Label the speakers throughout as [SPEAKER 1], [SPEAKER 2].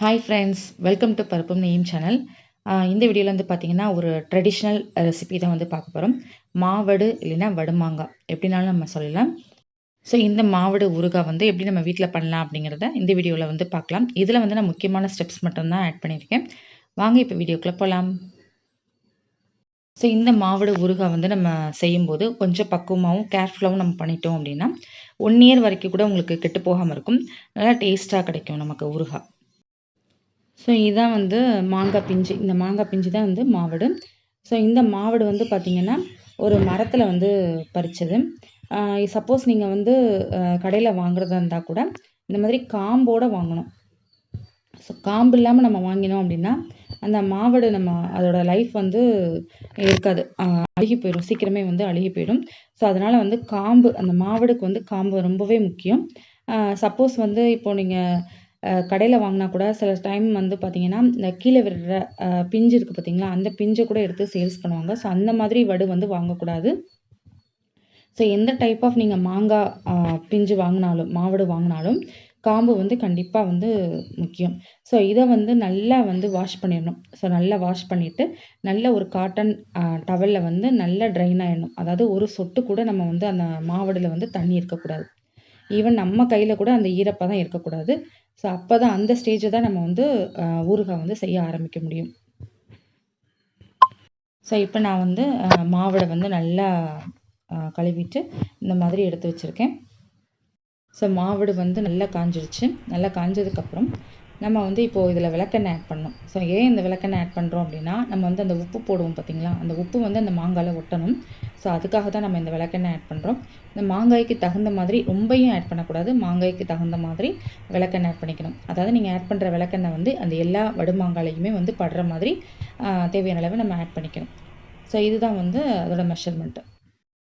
[SPEAKER 1] Hi friends, welcome to பருப்பும் நெய்யும் channel. இந்த வீடியோவில் வந்து பார்த்தீங்கன்னா ஒரு ட்ரெடிஷ்னல் ரெசிபி தான் வந்து பார்க்க போகிறோம். மாவடு இல்லைன்னா வடுமாங்காய் எப்படினாலும் நம்ம சொல்லலாம். ஸோ இந்த மாவடு ஊறுகாய் வந்து எப்படி நம்ம வீட்டில் பண்ணலாம் அப்படிங்கிறத இந்த வீடியோவில் வந்து பார்க்கலாம். இதில் வந்து நான் முக்கியமான ஸ்டெப்ஸ் மட்டும்தான் ஆட் பண்ணியிருக்கேன். வாங்க இப்போ வீடியோக்குள்ளே போகலாம். ஸோ இந்த மாவடு ஊறுகாய் வந்து நம்ம செய்யும்போது கொஞ்சம் பக்குவமாகவும் கேர்ஃபுல்லாகவும் நம்ம பண்ணிட்டோம் அப்படின்னா 1 இயர் வரைக்கும் கூட உங்களுக்கு கெட்டு போகாமல் இருக்கும். நல்லா டேஸ்ட்டாக கிடைக்கும் நமக்கு ஊறுகாய். ஸோ இதான் வந்து மாங்காய் பிஞ்சு. இந்த மாங்காய் பிஞ்சு தான் வந்து மாவடு. ஸோ இந்த மாவடு வந்து பார்த்திங்கன்னா ஒரு மரத்தில் வந்து பறித்தது. சப்போஸ் நீங்கள் வந்து கடையில் வாங்குறதா இருந்தால் கூட இந்த மாதிரி காம்போடு வாங்கணும். ஸோ காம்பு இல்லாமல் நம்ம வாங்கினோம் அப்படின்னா அந்த மாவடு நம்ம அதோட லைஃப் வந்து இருக்காது, அழுகி போயிடும், சீக்கிரமே வந்து அழுகி போயிடும். ஸோ அதனால் வந்து காம்பு, அந்த மாவடுக்கு வந்து காம்பு ரொம்பவே முக்கியம். சப்போஸ் வந்து இப்போது நீங்கள் கடையில் வாங்கினா கூட சில டைம் வந்து பார்த்திங்கன்னா இந்த கீழே விடுற பிஞ்சு இருக்குது பார்த்திங்களா, அந்த பிஞ்சை கூட எடுத்து சேல்ஸ் பண்ணுவாங்க. ஸோ அந்த மாதிரி வடு வந்து வாங்கக்கூடாது. ஸோ எந்த டைப் ஆஃப் நீங்கள் மாங்காய் பிஞ்சு வாங்கினாலும், மாவடு வாங்கினாலும் காம்பு வந்து கண்டிப்பாக வந்து முக்கியம். ஸோ இதை வந்து நல்லா வந்து வாஷ் பண்ணிடணும். ஸோ நல்லா வாஷ் பண்ணிவிட்டு நல்ல ஒரு காட்டன் டவலில் வந்து நல்லா ட்ரைன் ஆகிடணும். அதாவது ஒரு சொட்டு கூட நம்ம வந்து அந்த மாவடில் வந்து தண்ணி இருக்கக்கூடாது. ஈவன் நம்ம கையில் கூட அந்த ஈரப்பதம் இருக்கக்கூடாது. ஸோ அப்போ தான் அந்த ஸ்டேஜை தான் நம்ம வந்து ஊறுகாய் வந்து செய்ய ஆரம்பிக்க முடியும். ஸோ இப்போ நான் வந்து மாவடை வந்து நல்லா கழுவிட்டு இந்த மாதிரி எடுத்து வச்சுருக்கேன். ஸோ மாவடு வந்து நல்லா காஞ்சிடுச்சு. நல்லா காஞ்சதுக்கப்புறம் நம்ம வந்து இப்போது இதில் விளக்கெண்ணெய் ஆட் பண்ணணும். ஸோ ஏன் இந்த விளக்கெண்ணெய் ஆட் பண்ணுறோம் அப்படின்னா, நம்ம வந்து அந்த உப்பு போடுவோம் பார்த்திங்களா, அந்த உப்பு வந்து அந்த மாங்காயில் ஒட்டணும். ஸோ அதுக்காக தான் நம்ம இந்த விளக்கெண்ணெய் ஆட் பண்ணுறோம். இந்த மாங்காய்க்கு தகுந்த மாதிரி ரொம்பையும் ஆட் பண்ணக்கூடாது. மாங்காய்க்கு தகுந்த மாதிரி விளக்கெண்ணெய் ஆட் பண்ணிக்கணும். அதாவது நீங்கள் ஆட் பண்ணுற விளக்கெண்ணெய் வந்து அந்த எல்லா வடுமாங்காலையுமே வந்து படுற மாதிரி தேவையான அளவு நம்ம ஆட் பண்ணிக்கணும். ஸோ இதுதான் வந்து அதோட மெஷர்மெண்ட்டு.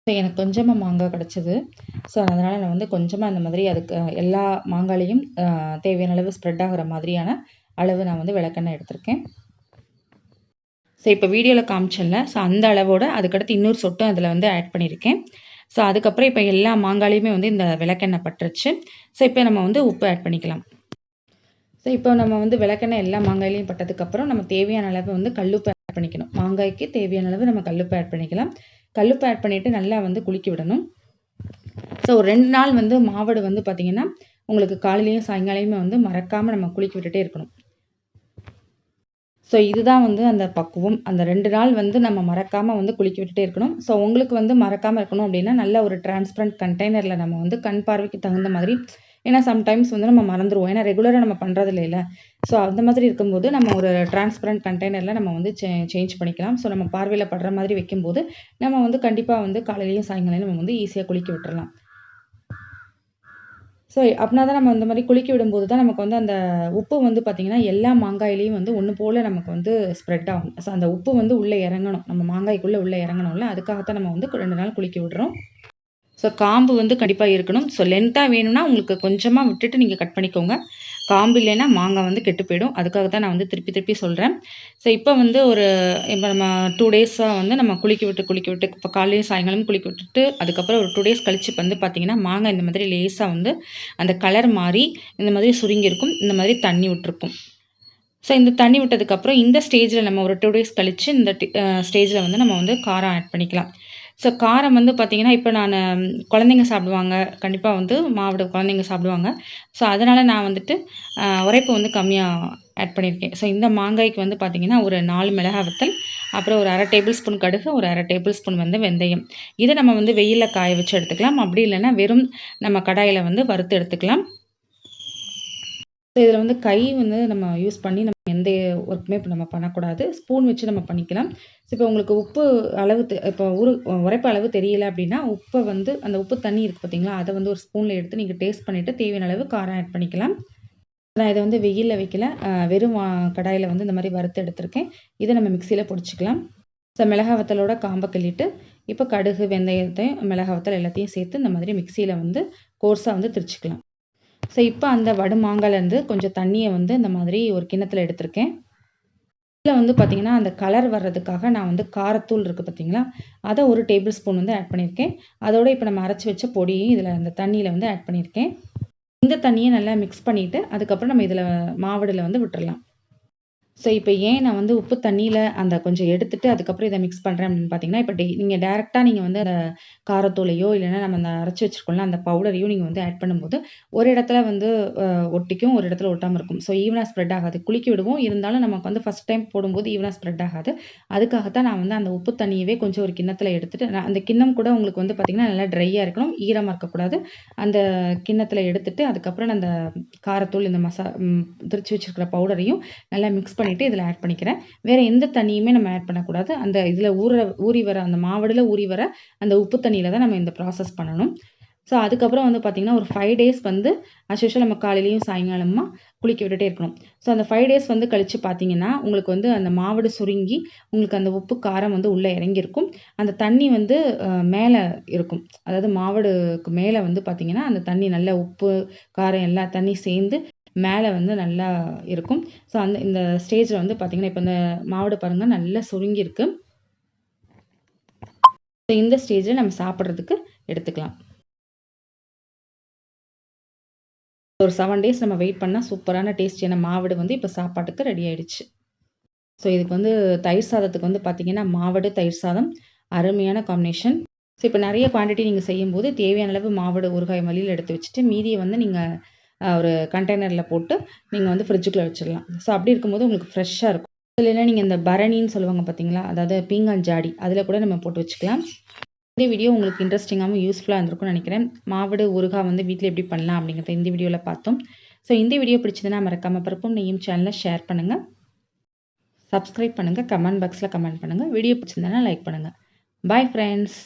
[SPEAKER 1] ஸோ எனக்கு கொஞ்சமாக மாங்காய் கிடச்சிது. ஸோ அதனால் நான் வந்து கொஞ்சமாக இந்த மாதிரி அதுக்கு எல்லா மாங்காயிலையும் தேவையான அளவு ஸ்ப்ரெட் ஆகிற மாதிரியான அளவு நான் வந்து விளக்கெண்ணெய் எடுத்திருக்கேன். ஸோ இப்போ வீடியோவில் காமிச்சல, ஸோ அந்த அளவோடு அதுக்கடுத்து இன்னொரு சொட்டும் அதில் வந்து ஆட் பண்ணியிருக்கேன். ஸோ அதுக்கப்புறம் இப்போ எல்லா மாங்காயிலையுமே வந்து இந்த விளக்கெண்ணெய் பட்டுருச்சு. ஸோ இப்போ நம்ம வந்து உப்பு ஆட் பண்ணிக்கலாம். ஸோ இப்போ நம்ம வந்து விளக்கெண்ணெய் எல்லா மாங்காயிலையும் பட்டதுக்கப்புறம் நம்ம தேவையான அளவு வந்து கல்லுப்பு ஆட் பண்ணிக்கணும். மாங்காய்க்கு தேவையான அளவு நம்ம கல்லுப்பு ஆட் பண்ணிக்கலாம். கல்லுப்பு ஆட் பண்ணிவிட்டு நல்லா வந்து குலுக்கி விடணும். ஸோ ஒரு 2 நாள் வந்து மாவடு வந்து பார்த்திங்கன்னா உங்களுக்கு காலையிலையும் சாயங்காலையுமே வந்து மறக்காமல் நம்ம குலுக்கி விட்டுட்டே இருக்கணும். ஸோ இதுதான் வந்து அந்த பக்குவம். அந்த 2 நாள் வந்து நம்ம மறக்காமல் வந்து குலுக்கி விட்டுட்டே இருக்கணும். ஸோ உங்களுக்கு வந்து மறக்காமல் இருக்கணும் அப்படின்னா நல்ல ஒரு டிரான்ஸ்பரண்ட் கண்டெய்னரில் நம்ம வந்து கண் பார்வைக்கு தகுந்த மாதிரி, ஏன்னா சம்டைம்ஸ் வந்து நம்ம மறந்துடுவோம், ஏன்னா ரெகுலராக நம்ம பண்ணுறது இல்லைல்ல. ஸோ அந்த மாதிரி இருக்கும்போது நம்ம ஒரு டிரான்ஸ்பரண்ட் கண்டெய்னரில் நம்ம வந்து சேஞ்ச் பண்ணிக்கலாம். ஸோ நம்ம பார்வையில் படுற மாதிரி வைக்கும்போது நம்ம வந்து கண்டிப்பாக வந்து காலையிலையும் சாயங்காலையும் நம்ம வந்து ஈஸியாக குலுக்கி விட்டுறலாம். ஸோ அப்படின்னா தான் நம்ம இந்த மாதிரி குலுக்கி விடும்போது தான் நமக்கு வந்து அந்த உப்பு வந்து பார்த்திங்கன்னா எல்லா மாங்காயிலையும் வந்து ஒன்று போல் நமக்கு வந்து ஸ்ப்ரெட் ஆகும். ஸோ அந்த உப்பு வந்து உள்ளே இறங்கணும், நம்ம மாங்காய்க்குள்ளே உள்ளே இறங்கணும்ல, அதுக்காகத்தான் நம்ம வந்து 2 நாள் குலுக்கி விடுறோம். ஸோ காம்பு வந்து கண்டிப்பாக இருக்கணும். ஸோ லென்த்தாக வேணும்னா உங்களுக்கு கொஞ்சமாக விட்டுட்டு நீங்கள் கட் பண்ணிக்கோங்க. காம்பு இல்லைன்னா மாங்காய் வந்து கெட்டு போயிடும். அதுக்காக தான் நான் வந்து திருப்பி திருப்பி சொல்கிறேன். ஸோ இப்போ வந்து இப்போ நம்ம 2 டேஸாக வந்து நம்ம குலுக்கி விட்டு இப்போ காலையிலையும் சாயங்காலமும் குலுக்கி விட்டுட்டு அதுக்கப்புறம் ஒரு 2 டேஸ் கழிச்சு வந்து பார்த்திங்கன்னா மாங்காய் இந்த மாதிரி லேசாக வந்து அந்த கலர் மாறி இந்த மாதிரி சுருங்கியிருக்கும், இந்த மாதிரி தண்ணி விட்டுருக்கும். ஸோ இந்த தண்ணி விட்டதுக்கப்புறம் இந்த ஸ்டேஜில் நம்ம ஒரு 2 டேஸ் கழித்து இந்த ஸ்டேஜில் வந்து நம்ம வந்து காரம் ஆட் பண்ணிக்கலாம். ஸோ காரம் வந்து பார்த்திங்கன்னா இப்போ நான் குழந்தைங்க சாப்பிடுவாங்க, கண்டிப்பாக வந்து மாவடு குழந்தைங்க சாப்பிடுவாங்க. ஸோ அதனால் நான் வந்துட்டு உரைப்பு வந்து கம்மியாக ஆட் பண்ணியிருக்கேன். ஸோ இந்த மாங்காய்க்கு வந்து பார்த்திங்கன்னா ஒரு 4 மிளகாய் வத்தல், அப்புறம் ஒரு 1/2 டேபிள் ஸ்பூன் கடுகு, ஒரு 1/2 டேபிள் ஸ்பூன் வந்து வெந்தயம். இதை நம்ம வந்து வெயிலில் காய வச்சு எடுத்துக்கலாம். அப்படி இல்லைன்னா வெறும் நம்ம கடாயில் வந்து வறுத்து எடுத்துக்கலாம். ஸோ இதில் வந்து கை வந்து நம்ம யூஸ் பண்ணி நம்ம எந்த ஒர்க்குமே இப்போ நம்ம பண்ணக்கூடாது. ஸ்பூன் வச்சு நம்ம பண்ணிக்கலாம். ஸோ இப்போ உங்களுக்கு உப்பு அளவு இப்போ உரைப்பு அளவு தெரியல அப்படின்னா உப்பை வந்து அந்த உப்பு தண்ணி இருக்குது பார்த்தீங்களா, அதை வந்து ஒரு ஸ்பூனில் எடுத்து நீங்கள் டேஸ்ட் பண்ணிவிட்டு தேவையான அளவு காரம் ஆட் பண்ணிக்கலாம். நான் இதை வந்து வெயிலில் வைக்கல, வெறும் கடாயில் வந்து இந்த மாதிரி வறுத்து எடுத்திருக்கேன். இதை நம்ம மிக்சியில் பொடிச்சிக்கலாம். ஸோ மிளகாய் வத்தலோட காம்பை கிள்ளிட்டு இப்போ கடுகு, வெந்தயத்தையும், மிளகாய் வத்தல் எல்லாத்தையும் சேர்த்து இந்த மாதிரி மிக்சியில் வந்து கோர்ஸாக வந்து திரிச்சிக்கலாம். ஸோ இப்போ அந்த வடு மாங்காயிலேருந்து கொஞ்சம் தண்ணியை வந்து இந்த மாதிரி ஒரு கிண்ணத்தில் எடுத்திருக்கேன். இதில் வந்து பார்த்திங்கன்னா அந்த கலர் வர்றதுக்காக நான் வந்து காரத்தூள் இருக்குது பார்த்திங்களா, அதை ஒரு டேபிள் ஸ்பூன் வந்து ஆட் பண்ணியிருக்கேன். அதோடு இப்போ நம்ம அரைச்சி வச்ச பொடியும் இதில் அந்த தண்ணியில் வந்து ஆட் பண்ணியிருக்கேன். இந்த தண்ணியை நல்லா மிக்ஸ் பண்ணிவிட்டு அதுக்கப்புறம் நம்ம இதில் மாவடில் வந்து விட்டுறலாம். ஸோ இப்போ ஏன் நான் வந்து உப்பு தண்ணியில அந்த கொஞ்சம் எடுத்துட்டு அதுக்கப்புறம் இத மிக்ஸ் பண்றேன் அப்படின்னு பார்த்தீங்கன்னா, இப்ப நீங்க டைரக்ட்டா நீங்க வந்து அந்த காரத்தூளையோ, இல்லன்னா நம்ம அந்த அரைச்சு வச்சிருக்கோம்ல அந்த பவுடரையும் நீங்க வந்து ஆட் பண்ணும்போது, ஒரு இடத்துல வந்து அ ஒட்டிக்கும், ஒரு இடத்துல ஒட்டாம இருக்கும். ஸோ ஈவனா ஸ்ப்ரெட் ஆகாது. குலுக்கி விடுவோம். இருந்தாலும் நமக்கு வந்து ஃபர்ஸ்ட் டைம் போடும்போது ஈவனா ஸ்ப்ரெட் ஆகாது. அதுக்காகத்தான் நான் வந்து அந்த உப்பு தண்ணியவே கொஞ்சம் ஒரு கிண்ணத்துல எடுத்துட்டு அந்த கிண்ணம் கூட உங்களுக்கு வந்து பார்த்தீங்கன்னா, நல்லா ட்ரையா இருக்கணும். ஈரமா இருக்கக்கூடாது. அந்த கிண்ணத்துல எடுத்துட்டு, அதுக்கப்புறம் அந்த காரத்தூள், இந்த திரிச்சு வச்சிருக்கிற பவுடரையும் நல்லா மிக்ஸ் பண்ணிட்டு இதில ஆட் பண்ணிக்கிறேன். வேற எந்த தண்ணியுமே நம்ம ஆட் பண்ணக்கூடாது. அந்த இதில ஊறி வர அந்த மாவடுல ஊறி வர அந்த உப்பு தண்ணீல தான் நம்ம இந்த ப்ராசஸ் பண்ணணும். ஸோ அதுக்கப்புறம் வந்து பார்த்தீங்கன்னா, ஒரு 5 டேஸ் வந்து அஸ் யூசுவல் நம்ம காலையிலயும், சாயங்காலமா குளிக்க விட்டுட்டே இருக்கணும். ஸோ அந்த 5 டேஸ் வந்து கழிச்சு பார்த்தீங்கன்னா, உங்களுக்கு வந்து அந்த மாவடு சுருங்கி, உங்களுக்கு அந்த உப்பு, காரம் வந்து உள்ள இறங்கியிருக்கும். அந்த தண்ணி வந்து மேல இருக்கும். அதாவது மாவடுக்கு மேல வந்து பார்த்தீங்கன்னா, அந்த தண்ணி நல்ல உப்பு, காரம் எல்லா தண்ணியும் சேர்ந்து மேல வந்து நல்லா இருக்கும். ஸோ இந்த ஸ்டேஜ்ல வந்து பார்த்தீங்கன்னா, இப்ப இந்த மாவடு பாருங்க நல்லா சுருங்கியிருக்கு. ஸோ இந்த ஸ்டேஜ்ல நம்ம சாப்பிடுறதுக்கு எடுத்துக்கலாம். ஒரு 7 டேஸ் நம்ம வெயிட் பண்ணா சூப்பரான டேஸ்டியான மாவடு வந்து இப்ப சாப்பாட்டுக்கு ரெடி ஆயிடுச்சு. ஸோ இதுக்கு வந்து தயிர் சாதத்துக்கு வந்து பார்த்தீங்கன்னா, மாவடு, தயிர் சாதம் அருமையான காம்பினேஷன். ஸோ இப்ப நெறைய குவான்டிட்டி நீங்க செய்யும்போது தேவையான அளவு மாவடு, ஊறுகாய் வழியில எடுத்து வச்சுட்டு, மீதிய வந்து நீங்க ஒரு கண்டெய்னர்ல போட்டு நீங்க வந்து ஃப்ரிட்ஜுக்குள்ள வச்சிடலாம். ஸோ அப்படி இருக்கும்போது உங்களுக்கு ஃப்ரெஷ்ஷா இருக்கும். இல்லைன்னா நீங்க இந்த பரணின்னு சொல்லுவாங்க பார்த்தீங்களா? அதாவது பீங்கான் ஜாடி அதில கூட நம்ம போட்டு வச்சுக்கலாம். இந்த வீடியோ உங்களுக்கு இன்ட்ரெஸ்டிங்காவும் யூஸ்ஃபுல்லா இருந்திருக்கும்னு நினைக்கிறேன். மாவடு, ஊறுகாய் வந்து வீட்ல எப்படி பண்ணலாம் அப்படிங்கிறத இந்த வீடியோல பார்த்தோம். ஸோ இந்த வீடியோ பிடிச்சதுன்னா மறக்காம பருப்பும் நெய்யும் சேனலை ஷேர் பண்ணுங்க. சப்ஸ்கிரைப் பண்ணுங்க. கமெண்ட் பாக்ஸ்ல கமெண்ட் பண்ணுங்க. வீடியோ பிடிச்சிருந்தனா லைக் பண்ணுங்க. Bye friends.